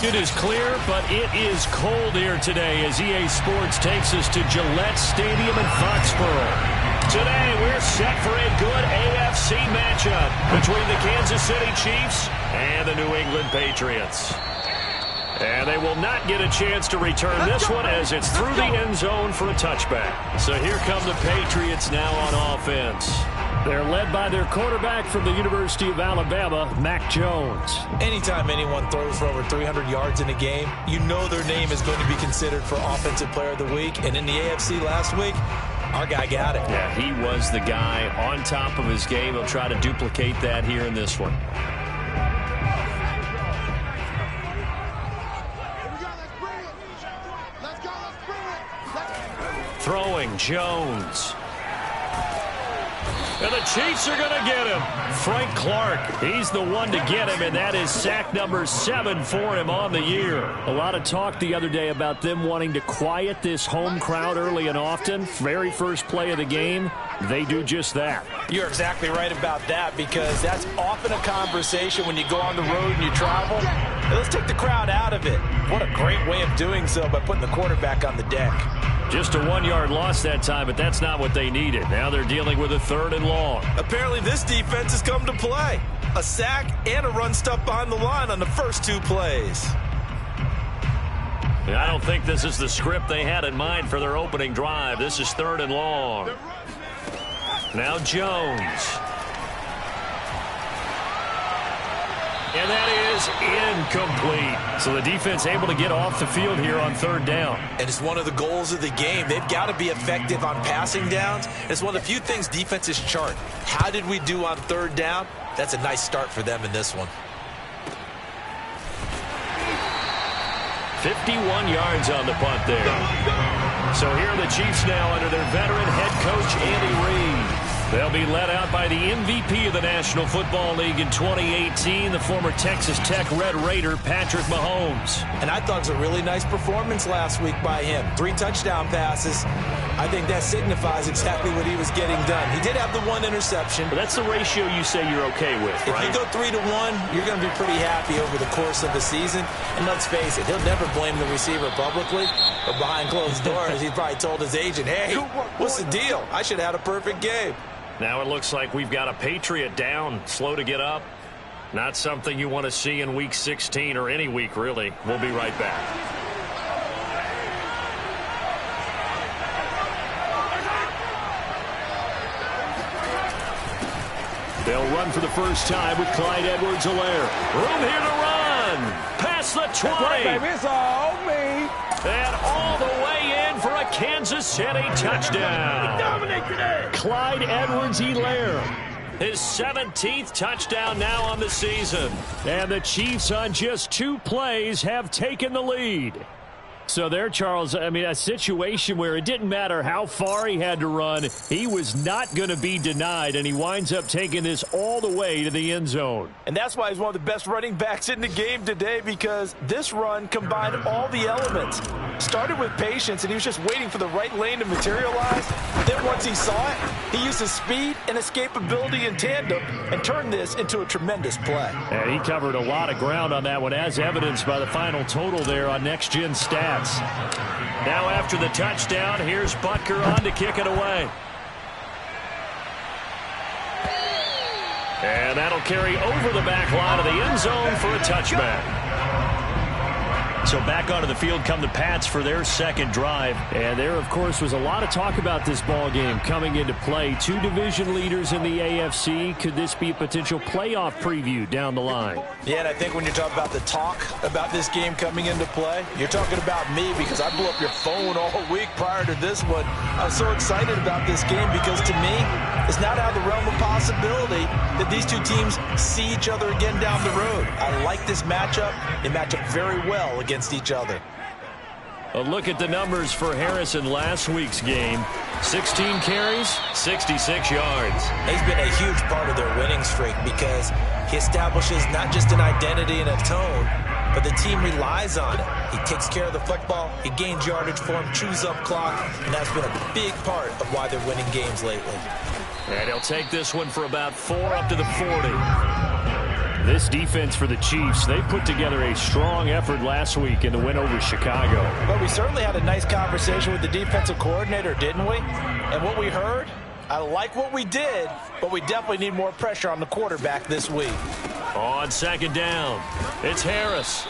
It is clear, but it is cold here today as EA Sports takes us to Gillette Stadium in Foxborough. Today, we're set for a good AFC matchup between the Kansas City Chiefs and the New England Patriots. And they will not get a chance to return this one as it's through the end zone for a touchback. So here come the Patriots now on offense. They're led by their quarterback from the University of Alabama, Mac Jones. Anytime anyone throws for over 300 yards in a game, you know their name is going to be considered for Offensive Player of the Week. And in the AFC last week, our guy got it. Yeah, he was the guy on top of his game. He'll try to duplicate that here in this one. Throwing Jones. And the Chiefs are going to get him. Frank Clark, he's the one to get him, and that is sack number 7 for him on the year. A lot of talk the other day about them wanting to quiet this home crowd early and often. Very first play of the game, they do just that. You're exactly right about that, because that's often a conversation when you go on the road and you travel. Hey, let's take the crowd out of it. What a great way of doing so by putting the quarterback on the deck. Just a 1-yard loss that time, but that's not what they needed. Now they're dealing with a 3rd and long. Apparently this defense has come to play. A sack and a run stuff behind the line on the first 2 plays. I don't think this is the script they had in mind for their opening drive. This is 3rd and long. Now Jones. And that is incomplete. So the defense able to get off the field here on 3rd down. And it's one of the goals of the game. They've got to be effective on passing downs. It's one of the few things defenses chart. How did we do on 3rd down? That's a nice start for them in this one. 51 yards on the punt there. So here are the Chiefs now under their veteran head coach, Andy Reid. They'll be led out by the MVP of the National Football League in 2018, the former Texas Tech Red Raider, Patrick Mahomes. And I thought it was a really nice performance last week by him. 3 touchdown passes. I think that signifies exactly what he was getting done. He did have the 1 interception. But that's the ratio you say you're okay with, right? If you go 3-1, you're going to be pretty happy over the course of the season. And let's face it, he'll never blame the receiver publicly. But behind closed doors, he probably told his agent, hey, what's the deal? I should have had a perfect game. Now it looks like we've got a Patriot down, slow to get up. Not something you want to see in Week 16 or any week, really. We'll be right back. They'll run for the first time with Clyde Edwards-Helaire. Room here to run. Past the 20. That's right, baby. It's all me. And all the way in for a Kansas City touchdown. We dominate today. Clyde Edwards-Helaire. His 17th touchdown now on the season. And the Chiefs on just 2 plays have taken the lead. So there, Charles, I mean, a situation where it didn't matter how far he had to run, he was not going to be denied, and he winds up taking this all the way to the end zone. And that's why he's one of the best running backs in the game today, because this run combined all the elements. Started with patience, and he was just waiting for the right lane to materialize. Then once he saw it, he used his speed and escapability in tandem and turned this into a tremendous play. And he covered a lot of ground on that one, as evidenced by the final total there on Next Gen Stats. Now after the touchdown, here's Butker on to kick it away. And that'll carry over the back line of the end zone for a touchback. So back onto the field come the Pats for their second drive. And there, of course, was a lot of talk about this ball game coming into play. 2 division leaders in the AFC. Could this be a potential playoff preview down the line? Yeah, and I think when you're talking about the talk about this game coming into play, you're talking about me, because I blew up your phone all week prior to this one. I'm so excited about this game because, to me, it's not out of the realm of possibility that these 2 teams see each other again down the road. I like this matchup. They match up very well against each other. A look at the numbers for Harris in last week's game. 16 carries, 66 yards. He's been a huge part of their winning streak because he establishes not just an identity and a tone, but the team relies on it. He takes care of the football, he gains yardage for him, chews up clock, and that's been a big part of why they're winning games lately. And he'll take this one for about 4 up to the 40. This defense for the Chiefs, they put together a strong effort last week in the win over Chicago. Well, we certainly had a nice conversation with the defensive coordinator, didn't we? And what we heard, I like what we did, but we definitely need more pressure on the quarterback this week. On second down, it's Harris.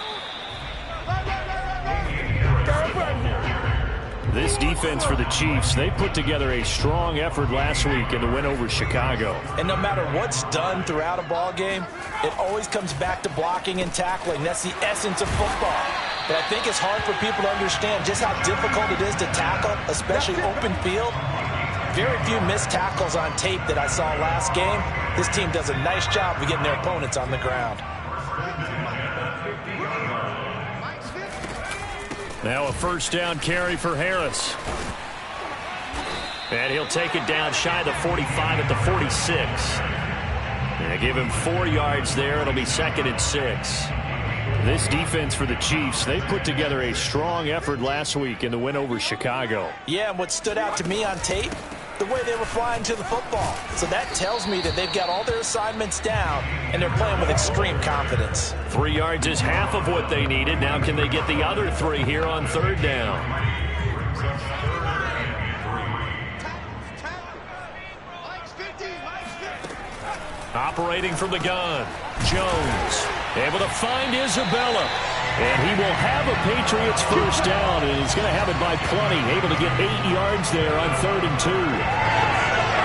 This defense for the Chiefs, they put together a strong effort last week in the win over Chicago. And no matter what's done throughout a ball game, it always comes back to blocking and tackling. That's the essence of football. But I think it's hard for people to understand just how difficult it is to tackle, especially open field. Very few missed tackles on tape that I saw last game. This team does a nice job of getting their opponents on the ground. Now a first down carry for Harris. And he'll take it down shy of the 45 at the 46. And give him 4 yards there. It'll be 2nd and 6. This defense for the Chiefs, they put together a strong effort last week in the win over Chicago. Yeah, and what stood out to me on tape, the way they were flying to the football. So that tells me that they've got all their assignments down, and they're playing with extreme confidence. 3 yards is half of what they needed. Now can they get the other 3 here on third down? Operating from the gun, Jones able to find Isabella. And he will have a Patriots first down, and he's going to have it by plenty. Able to get 8 yards there on 3rd and 2.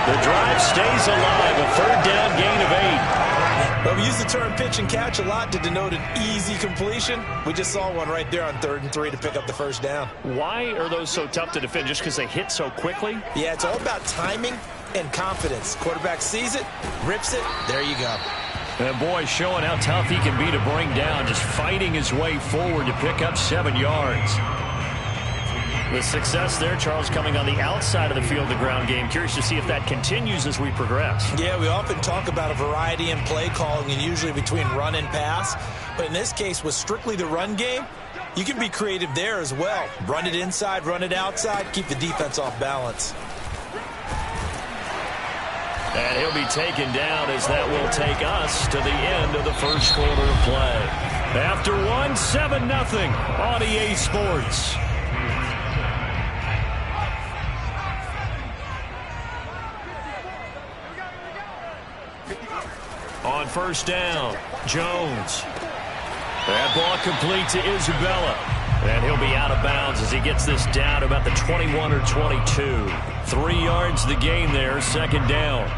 The drive stays alive, a 3rd down gain of 8. Well, we use the term pitch and catch a lot to denote an easy completion. We just saw one right there on 3rd and 3 to pick up the first down. Why are those so tough to defend? Just because they hit so quickly? Yeah, it's all about timing and confidence. Quarterback sees it, rips it, there you go. And boy, showing how tough he can be to bring down, just fighting his way forward to pick up 7 yards. The success there, Charles, coming on the outside of the field, the ground game. Curious to see if that continues as we progress. Yeah, we often talk about a variety in play calling and usually between run and pass. But in this case, with strictly the run game, you can be creative there as well. Run it inside, run it outside, keep the defense off balance. And he'll be taken down as that will take us to the end of the first quarter of play. After one, 7-0 on EA Sports. On first down, Jones. That ball complete to Isabella. And he'll be out of bounds as he gets this down about the 21 or 22. 3 yards the gain there, 2nd down.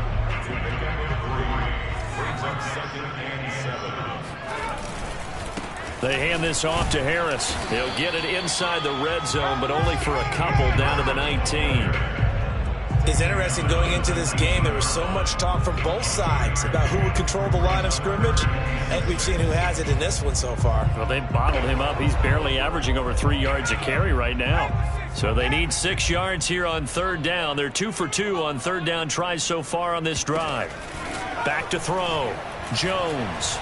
They hand this off to Harris. He'll get it inside the red zone, but only for a couple down to the 19. It's interesting going into this game. There was so much talk from both sides about who would control the line of scrimmage. I think we've seen who has it in this one so far. Well, they bottled him up. He's barely averaging over 3 yards a carry right now. So they need 6 yards here on 3rd down. They're 2 for 2 on 3rd down tries so far on this drive. Back to throw. Jones.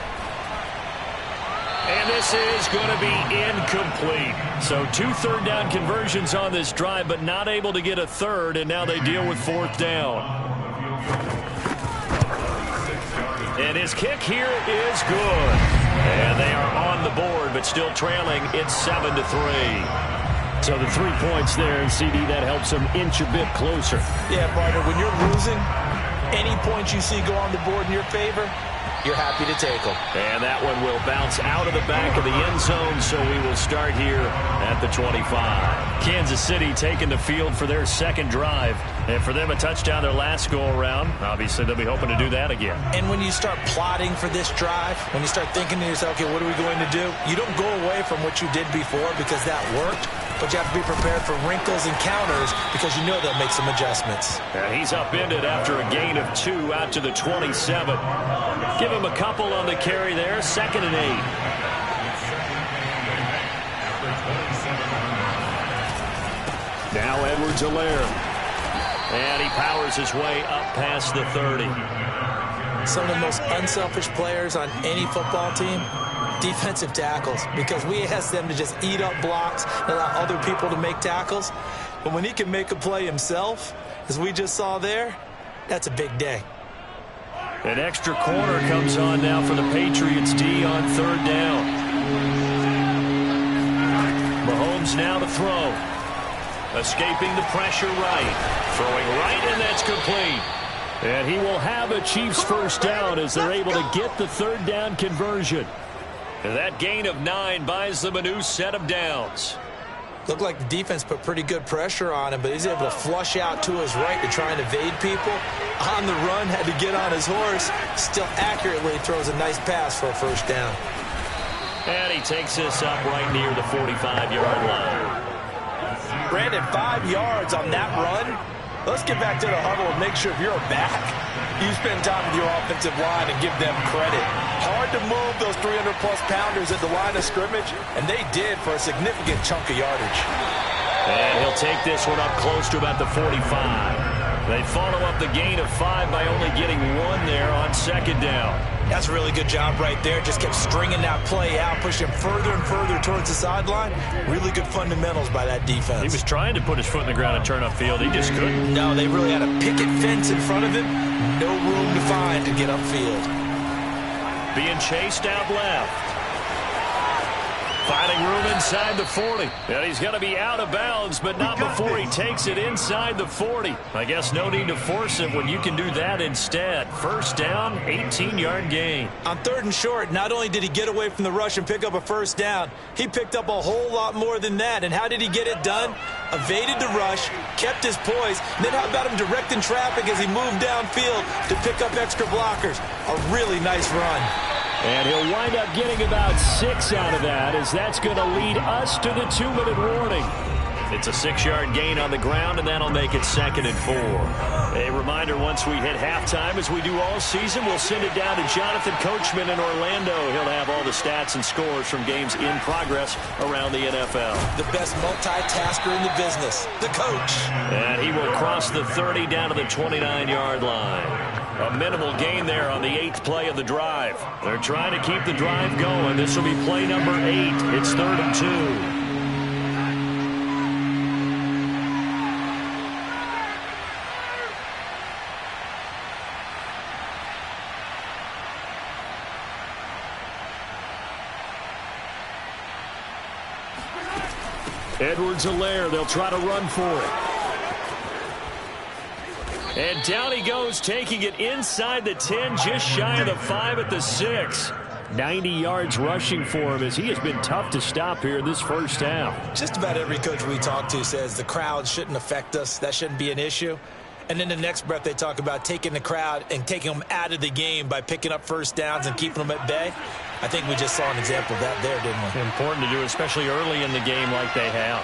And this is going to be incomplete. So 2 third down conversions on this drive, but not able to get a third, and now they deal with 4th down. And his kick here is good. And they are on the board, but still trailing. It's 7-3. So the 3 points there, and CD, that helps them inch a bit closer. Yeah, partner, when you're losing, any points you see go on the board in your favor, you're happy to take them. And that one will bounce out of the back of the end zone, so we will start here at the 25. Kansas City taking the field for their 2nd drive. And for them, a touchdown their last go-around. Obviously, they'll be hoping to do that again. And when you start plotting for this drive, when you start thinking to yourself, okay, what are we going to do? You don't go away from what you did before because that worked. But you have to be prepared for wrinkles and counters because you know they'll make some adjustments. And he's upended after a gain of 2 out to the 27. Give him a couple on the carry there. 2nd and 8. Now Edwards-Helaire. And he powers his way up past the 30. Some of the most unselfish players on any football team, defensive tackles, because we ask them to just eat up blocks and allow other people to make tackles. But when he can make a play himself, as we just saw there, that's a big day. An extra corner comes on now for the Patriots D on third down. Mahomes now to throw. Escaping the pressure right. Throwing right, and that's complete. And he will have a Chiefs first down as they're able to get the third down conversion. And that gain of 9 buys them a new set of downs. Looked like the defense put pretty good pressure on him, but he's able to flush out to his right to try and evade people. On the run, had to get on his horse. Still accurately throws a nice pass for a first down. And he takes this up right near the 45-yard line. Brandon, 5 yards on that run. Let's get back to the huddle and make sure if you're a back, you spend time with your offensive line and give them credit. Hard to move those 300-plus pounders at the line of scrimmage, and they did for a significant chunk of yardage. And he'll take this one up close to about the 45. They follow up the gain of 5 by only getting 1 there on second down. That's a really good job right there. Just kept stringing that play out, pushing further and further towards the sideline. Really good fundamentals by that defense. He was trying to put his foot in the ground and turn upfield. He just couldn't. No, they really had a picket fence in front of him. No room to find to get upfield. Being chased out left. Finding room inside the 40. And he's going to be out of bounds, but not before he takes it inside the 40. I guess no need to force him when you can do that instead. First down, 18-yard gain. On third and short, not only did he get away from the rush and pick up a first down, he picked up a whole lot more than that. And how did he get it done? Evaded the rush, kept his poise, and then how about him directing traffic as he moved downfield to pick up extra blockers? A really nice run. And he'll wind up getting about 6 out of that, as that's going to lead us to the 2-minute warning. It's a 6-yard gain on the ground, and that'll make it 2nd and 4. A reminder, once we hit halftime, as we do all season, we'll send it down to Jonathan Coachman in Orlando. He'll have all the stats and scores from games in progress around the NFL. The best multitasker in the business, the coach. And he will cross the 30 down to the 29-yard line. A minimal gain there on the 8th play of the drive. They're trying to keep the drive going. This will be play number 8. It's 3rd and 2. Edwards-Helaire, they'll try to run for it. And down he goes, taking it inside the 10, just shy of the 5 at the 6. 90 yards rushing for him, as he has been tough to stop here in this first half. Just about every coach we talk to says the crowd shouldn't affect us. That shouldn't be an issue. And then the next breath they talk about taking the crowd and taking them out of the game by picking up first downs and keeping them at bay. I think we just saw an example of that there, didn't we? Important to do, especially early in the game like they have.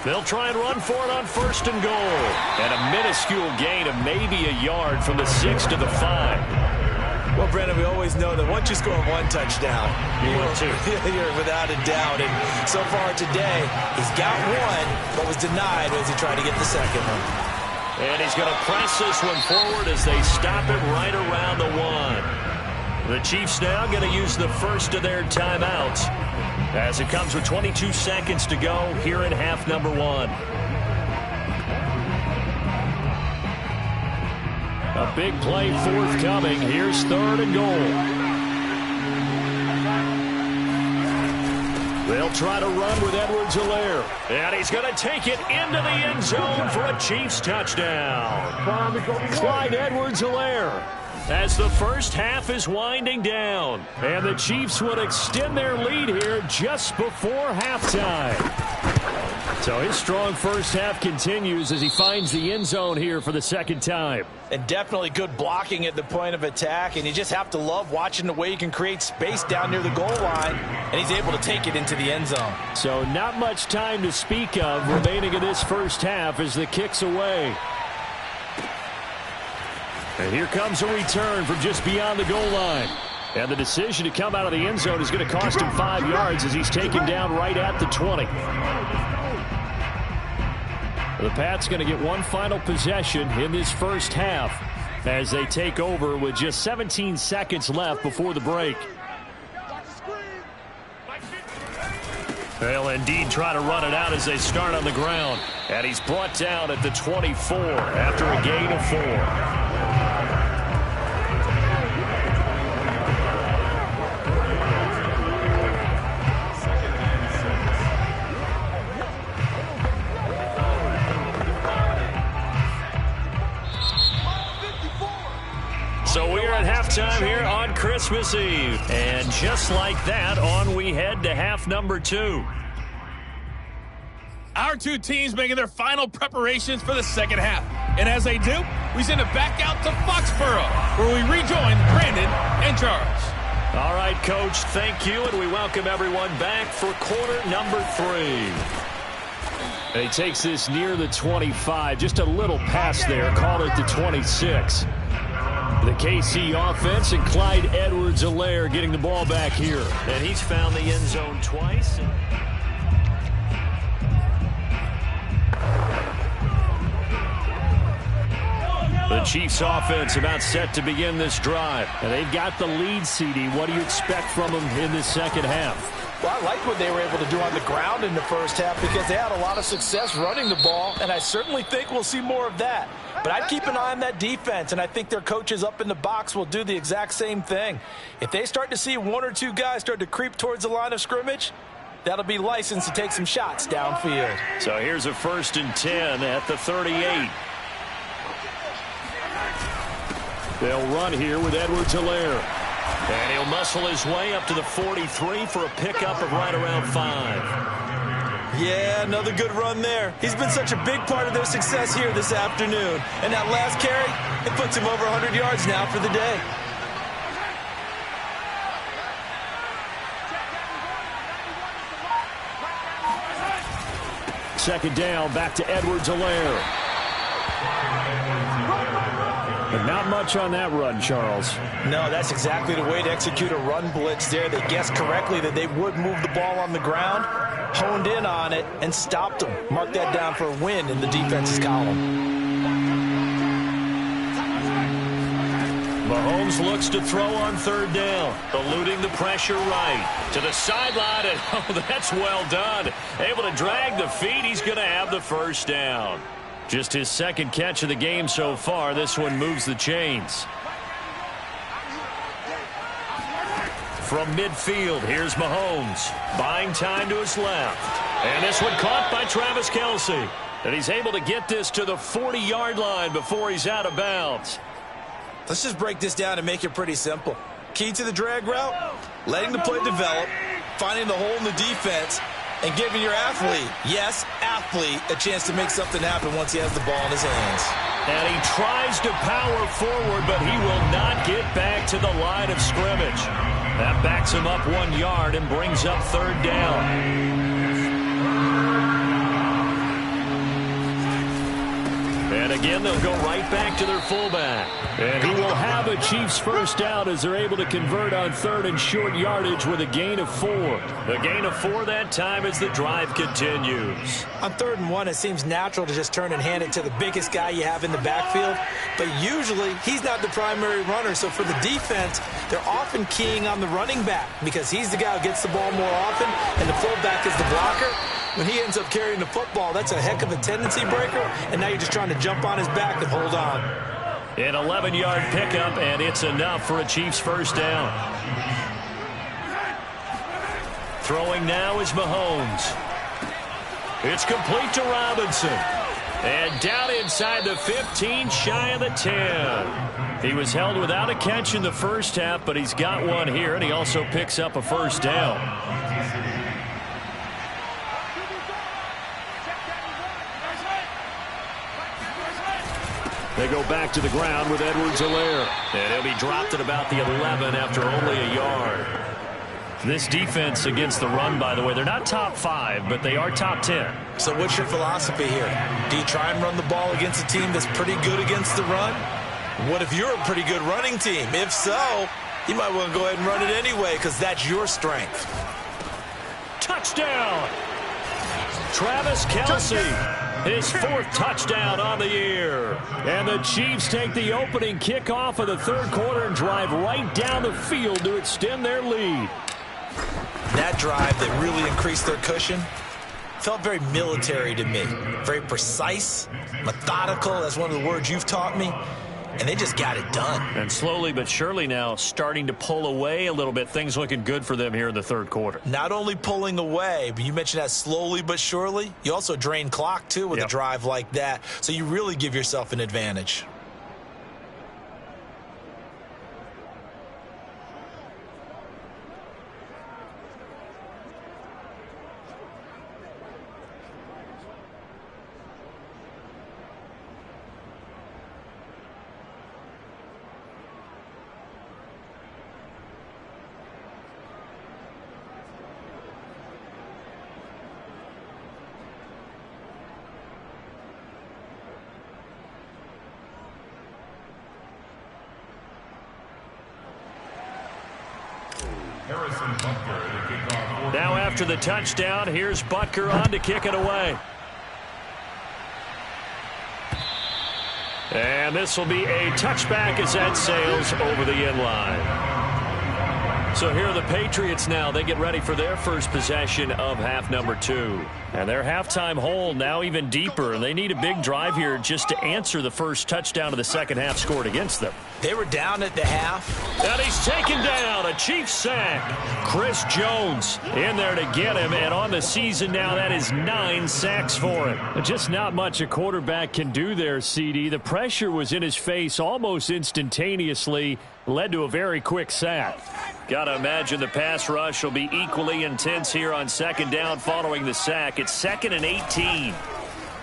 They'll try and run for it on 1st and goal. And a minuscule gain of maybe a yard from the 6 to the 5. Well, Brennan, we always know that once you score 1 touchdown, you're without a doubt. And so far today, he's got 1, but was denied as he tried to get the second one. And he's going to press this one forward as they stop it right around the 1. The Chiefs now going to use the first of their timeouts, as it comes with 22 seconds to go here in half number 1. A big play forthcoming. Here's 3rd and goal. They'll try to run with Edwards-Helaire. And he's going to take it into the end zone for a Chiefs touchdown. Clyde Edwards-Helaire, as the first half is winding down. And the Chiefs would extend their lead here just before halftime. So his strong first half continues as he finds the end zone here for the 2nd time. And definitely good blocking at the point of attack. And you just have to love watching the way he can create space down near the goal line. And he's able to take it into the end zone. So not much time to speak of remaining in this first half as the kick's away. And here comes a return from just beyond the goal line. And the decision to come out of the end zone is going to cost him 5 yards as he's taken down right at the 20. The Pats going to get one final possession in this first half as they take over with just 17 seconds left before the break. They'll indeed try to run it out as they start on the ground. And he's brought down at the 24 after a gain of 4. So we're at halftime here on Christmas Eve. And just like that, on we head to half number 2. Our two teams making their final preparations for the second half. And as they do, we send it back out to Foxborough, where we rejoin Brandon and Charles. All right, Coach, thank you, and we welcome everyone back for quarter number 3. And he takes this near the 25. Just a little pass there. Call it the 26. The KC offense and Clyde Edwards-Helaire getting the ball back here. And he's found the end zone twice. The Chiefs offense about set to begin this drive. And they've got the lead, CD. What do you expect from them in this second half? Well, I like what they were able to do on the ground in the first half because they had a lot of success running the ball, and I certainly think we'll see more of that. But I'd keep an eye on that defense, and I think their coaches up in the box will do the exact same thing. If they start to see one or two guys start to creep towards the line of scrimmage, that'll be licensed to take some shots downfield. So here's a 1st and 10 at the 38. They'll run here with Edwards-Helaire. And he'll muscle his way up to the 43 for a pickup of right around 5. Yeah, another good run there. He's been such a big part of their success here this afternoon. And that last carry, it puts him over 100 yards now for the day. Second down, back to Edwards-Helaire. But not much on that run, Charles. No, that's exactly the way to execute a run blitz there. They guessed correctly that they would move the ball on the ground, honed in on it, and stopped them. Mark that down for a win in the defense's column. Mahomes looks to throw on 3rd down, eluding the pressure right. To the sideline, and oh, that's well done. Able to drag the feet. He's going to have the 1st down. Just his 2nd catch of the game so far. This one moves the chains. From midfield, here's Mahomes. Buying time to his left. And this one caught by Travis Kelce. And he's able to get this to the 40-yard line before he's out of bounds. Let's just break this down and make it pretty simple. Key to the drag route, letting the play develop, finding the hole in the defense, and giving your athlete, yes, athlete, a chance to make something happen once he has the ball in his hands. And he tries to power forward, but he will not get back to the line of scrimmage. That backs him up 1 yard and brings up 3rd down. And again, they'll go right back to their fullback. And he will have a Chiefs 1st down as they're able to convert on 3rd and short yardage with a gain of 4. The gain of 4 that time as the drive continues. On 3rd and 1, it seems natural to just turn and hand it to the biggest guy you have in the backfield. But usually, he's not the primary runner. So for the defense, they're often keying on the running back because he's the guy who gets the ball more often, and the fullback is the blocker. When he ends up carrying the football, that's a heck of a tendency breaker, and now you're just trying to jump on his back and hold on. An 11-yard pickup, and it's enough for a Chiefs 1st down. Throwing now is Mahomes. It's complete to Robinson. And down inside the 15, shy of the 10. He was held without a catch in the first half, but he's got one here, and he also picks up a 1st down. They go back to the ground with Edwards-Helaire. And he'll be dropped at about the 11 after only a yard. This defense against the run, by the way, they're not top 5, but they are top 10. So what's your philosophy here? Do you try and run the ball against a team that's pretty good against the run? What if you're a pretty good running team? If so, you might want to go ahead and run it anyway because that's your strength. Touchdown! Travis Kelce. His 4th touchdown on the year. And the Chiefs take the opening kickoff of the 3rd quarter and drive right down the field to extend their lead. That drive that really increased their cushion felt very military to me. Very precise, methodical. That's one of the words you've taught me. And they just got it done. And slowly but surely now starting to pull away a little bit. Things looking good for them here in the third quarter. Not only pulling away, but you mentioned that slowly but surely. You also drain clock, too, with a drive like that. So you really give yourself an advantage. Now after the touchdown, here's Butker on to kick it away. And this will be a touchback as that sails over the end line. So here are the Patriots now. They get ready for their first possession of half number 2. And their halftime hole now even deeper. And they need a big drive here just to answer the first touchdown of the second half scored against them. They were down at the half. And he's taken down. A Chiefs sack. Chris Jones in there to get him. And on the season now, that is 9 sacks for him. Just not much a quarterback can do there, CD. The pressure was in his face almost instantaneously. Led to a very quick sack. Got to imagine the pass rush will be equally intense here on second down following the sack. It's 2nd and 18.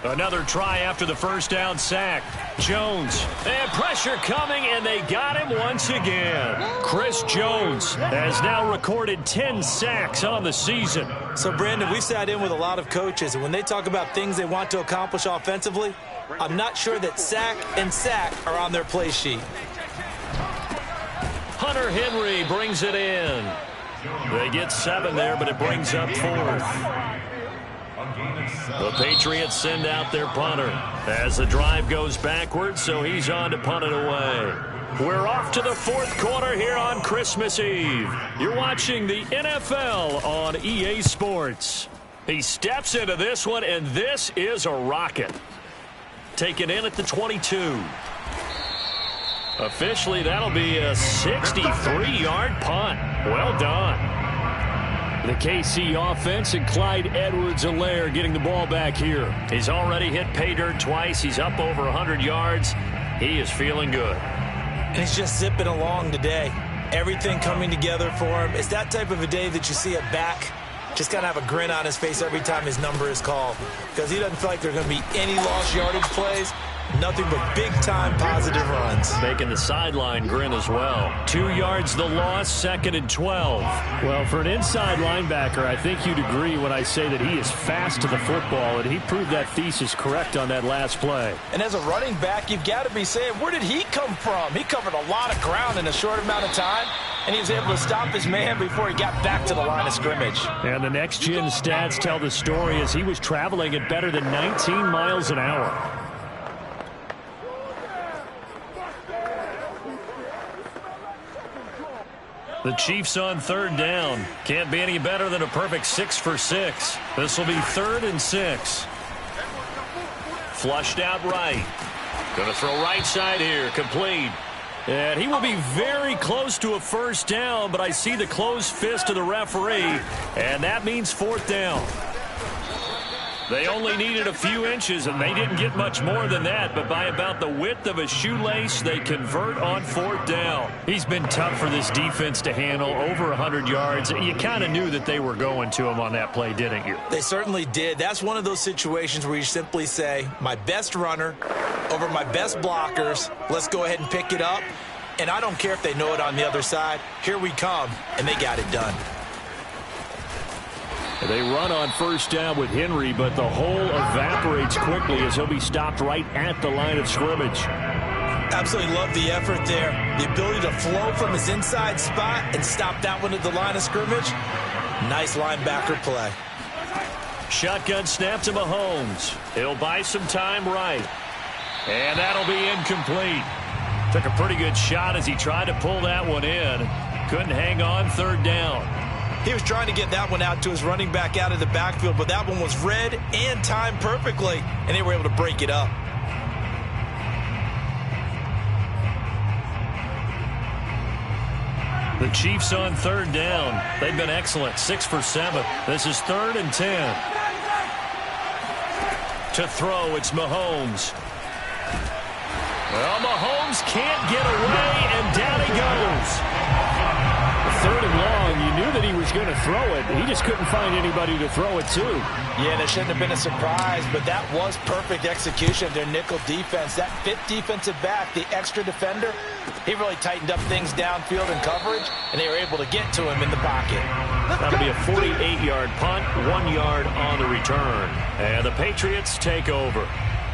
Another try after the first down sack. Jones. And pressure coming, and they got him once again. Chris Jones has now recorded 10 sacks on the season. So, Brandon, we've sat in with a lot of coaches, and when they talk about things they want to accomplish offensively, I'm not sure that sack and sack are on their play sheet. Hunter Henry brings it in. They get 7 there, but it brings up 4th. The Patriots send out their punter as the drive goes backwards, so he's on to punt it away. We're off to the 4th quarter here on Christmas Eve. You're watching the NFL on EA Sports. He steps into this one, and this is a rocket. Taken in at the 22. Officially, that'll be a 63-yard punt. Well done. The KC offense and Clyde Edwards-Helaire getting the ball back here. He's already hit pay dirt twice. He's up over 100 yards. He is feeling good. And he's just zipping along today. Everything coming together for him. It's that type of a day that you see a back just kind of have a grin on his face every time his number is called, because he doesn't feel like there are going to be any lost yardage plays. Nothing but big-time positive runs. Making the sideline grin as well. 2 yards the loss, 2nd and 12. Well, for an inside linebacker, I think you'd agree when I say that he is fast to the football, and he proved that thesis correct on that last play. And as a running back, you've got to be saying, where did he come from? He covered a lot of ground in a short amount of time, and he was able to stop his man before he got back to the line of scrimmage. And the next-gen stats tell the story as he was traveling at better than 19 miles an hour. The Chiefs on 3rd down. Can't be any better than a perfect 6 for 6. This will be 3rd and 6. Flushed out right. Going to throw right side here. Complete. And he will be very close to a first down, but I see the closed fist of the referee, and that means 4th down. They only needed a few inches, and they didn't get much more than that, but by about the width of a shoelace, they convert on 4th down. He's been tough for this defense to handle, over 100 yards. You kind of knew that they were going to him on that play, didn't you? They certainly did. That's one of those situations where you simply say, my best runner over my best blockers, let's go ahead and pick it up. And I don't care if they know it on the other side. Here we come, and they got it done. They run on first down with Henry, but the hole evaporates quickly as he'll be stopped right at the line of scrimmage. Absolutely love the effort there. The ability to flow from his inside spot and stop that one at the line of scrimmage. Nice linebacker play. Shotgun snap to Mahomes. He'll buy some time right. And that'll be incomplete. Took a pretty good shot as he tried to pull that one in. Couldn't hang on 3rd down. He was trying to get that one out to his running back out of the backfield, but that one was read and timed perfectly, and they were able to break it up. The Chiefs on 3rd down. They've been excellent. 6 for 7. This is 3rd and 10. To throw, it's Mahomes. Well, Mahomes can't get away, and down he goes. 3rd and long, you knew that he was going to throw it. He just couldn't find anybody to throw it to. Yeah, that shouldn't have been a surprise, but that was perfect execution of their nickel defense. That 5th defensive back, the extra defender, he really tightened up things downfield in coverage, and they were able to get to him in the pocket. That'll be a 48-yard punt, 1 yard on the return. And the Patriots take over.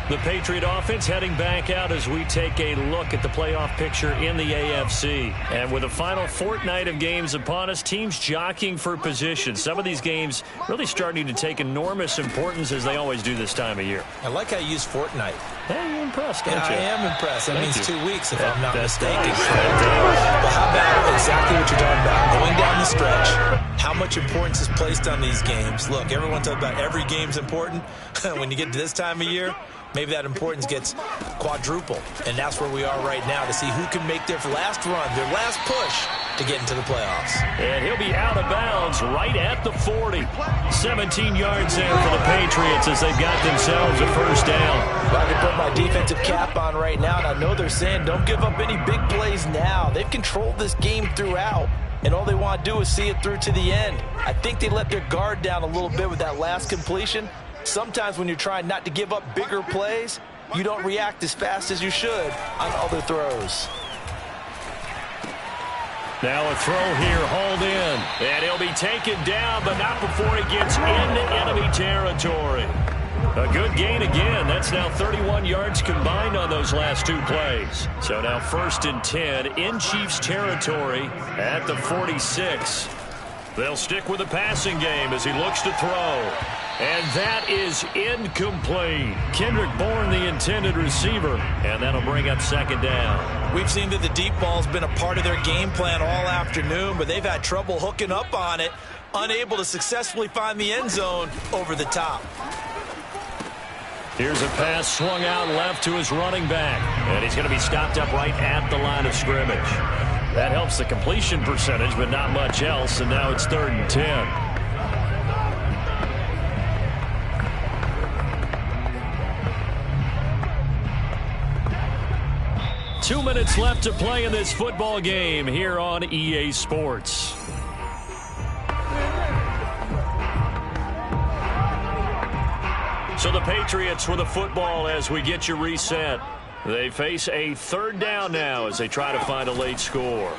The Patriot offense heading back out as we take a look at the playoff picture in the AFC. And with the final fortnight of games upon us, teams jockeying for position. Some of these games really starting to take enormous importance as they always do this time of year. I like how you use fortnight. Hey, you're impressed, aren't you? I am impressed. That means 2 weeks if I'm not mistaken. Well, how about exactly what you're talking about? Going down the stretch, how much importance is placed on these games? Look, everyone talks about every game's important. When you get to this time of year, maybe that importance gets quadruple. And that's where we are right now to see who can make their last run, their last push to get into the playoffs. And he'll be out of bounds right at the 40. 17 yards there for the Patriots as they've got themselves a 1st down. Well, I can put my defensive cap on right now, and I know they're saying don't give up any big plays now. They've controlled this game throughout, and all they want to do is see it through to the end. I think they let their guard down a little bit with that last completion. Sometimes when you're trying not to give up bigger plays, you don't react as fast as you should on other throws. Now a throw here, hauled in. And he'll be taken down, but not before he gets into enemy territory. A good gain again. That's now 31 yards combined on those last 2 plays. So now 1st and 10 in Chiefs territory at the 46. They'll stick with the passing game as he looks to throw. And that is incomplete. Kendrick Bourne, the intended receiver. And that'll bring up 2nd down. We've seen that the deep ball's been a part of their game plan all afternoon, but they've had trouble hooking up on it, unable to successfully find the end zone over the top. Here's a pass swung out left to his running back. And he's going to be stopped up right at the line of scrimmage. That helps the completion percentage, but not much else. And now it's 3rd and 10. 2 minutes left to play in this football game here on EA Sports. So the Patriots with the football as we get you reset. They face a 3rd down now as they try to find a late score.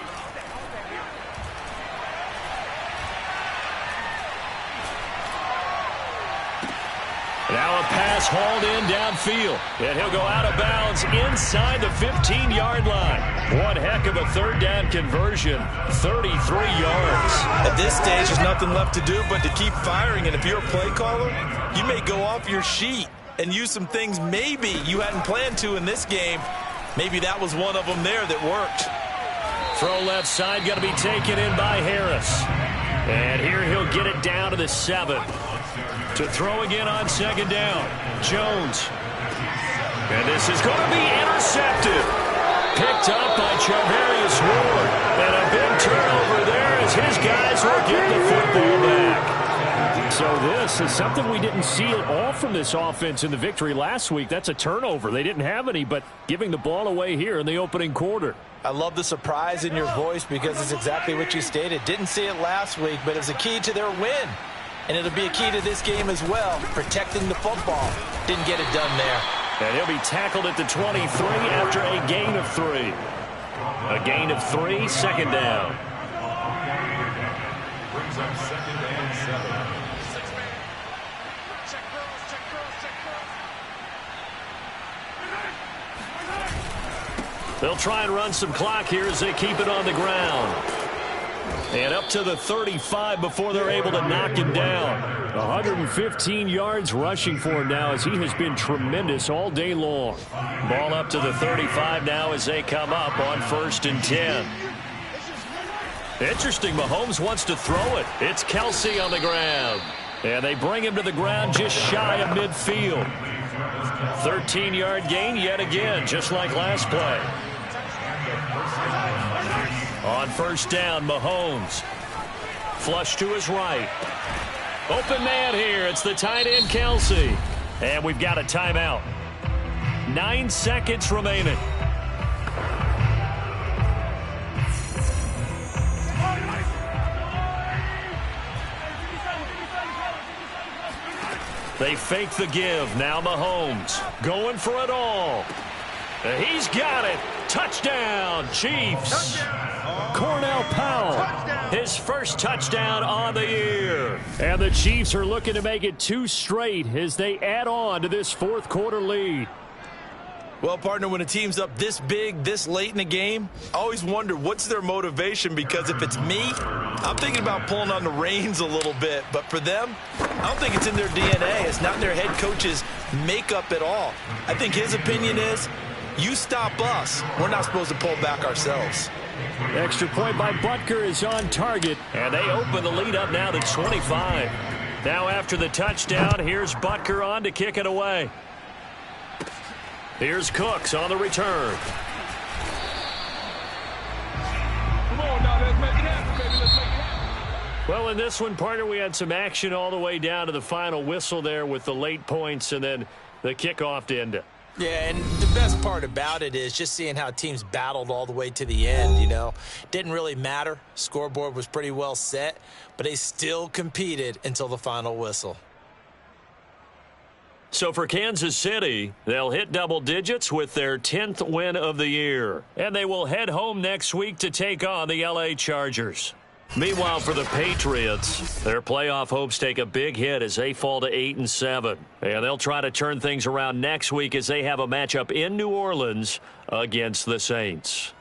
Now a pass hauled in downfield. And he'll go out of bounds inside the 15-yard line. One heck of a 3rd down conversion. 33 yards. At this stage, there's nothing left to do but to keep firing. And if you're a play caller, you may go off your sheet and use some things maybe you hadn't planned to in this game. Maybe that was one of them there that worked. Throw left side, going to be taken in by Harris. And here he'll get it down to the 7. To throw again on 2nd down. Jones. And this is going to be intercepted. Picked up by Charvarius Ward. And a big turnover there as his guys will get the football back. So this is something we didn't see at all from this offense in the victory last week. That's a turnover. They didn't have any, but giving the ball away here in the opening quarter. I love the surprise in your voice because it's exactly what you stated. Didn't see it last week, but it's a key to their win. And it'll be a key to this game as well, protecting the football. Didn't get it done there. And he'll be tackled at the 23 after a gain of 3. A gain of 3, 2nd down. Brings up 2nd and 7. They'll try and run some clock here as they keep it on the ground. And up to the 35 before they're able to knock him down. 115 yards rushing for him now as he has been tremendous all day long. Ball up to the 35 now as they come up on 1st and 10. Interesting. Mahomes wants to throw it. It's Kelsey on the grab. And they bring him to the ground just shy of midfield. 13-yard gain yet again, just like last play. On first down, Mahomes. Flush to his right. Open man here. It's the tight end, Kelsey. And we've got a timeout. 9 seconds remaining. They fake the give. Now Mahomes going for it all. He's got it. Touchdown, Chiefs. Cornell Powell, his first touchdown on the year. And the Chiefs are looking to make it 2 straight as they add on to this fourth quarter lead. Well, partner, when a team's up this big, this late in the game, I always wonder what's their motivation, because if it's me, I'm thinking about pulling on the reins a little bit. But for them, I don't think it's in their DNA. It's not in their head coach's makeup at all. I think his opinion is, you stop us, we're not supposed to pull back ourselves. Extra point by Butker is on target, and they open the lead up now to 25. Now after the touchdown, here's Butker on to kick it away. Here's Cooks on the return. Come on now, let's make it happen, baby. Let's make it happen. Well, in this one, partner, we had some action all the way down to the final whistle there with the late points and then the kickoff to end it. Yeah, and the best part about it is just seeing how teams battled all the way to the end, you know. Didn't really matter. Scoreboard was pretty well set, but they still competed until the final whistle. So for Kansas City, they'll hit double digits with their 10th win of the year. And they will head home next week to take on the LA Chargers. Meanwhile, for the Patriots, their playoff hopes take a big hit as they fall to 8-7. And they'll try to turn things around next week as they have a matchup in New Orleans against the Saints.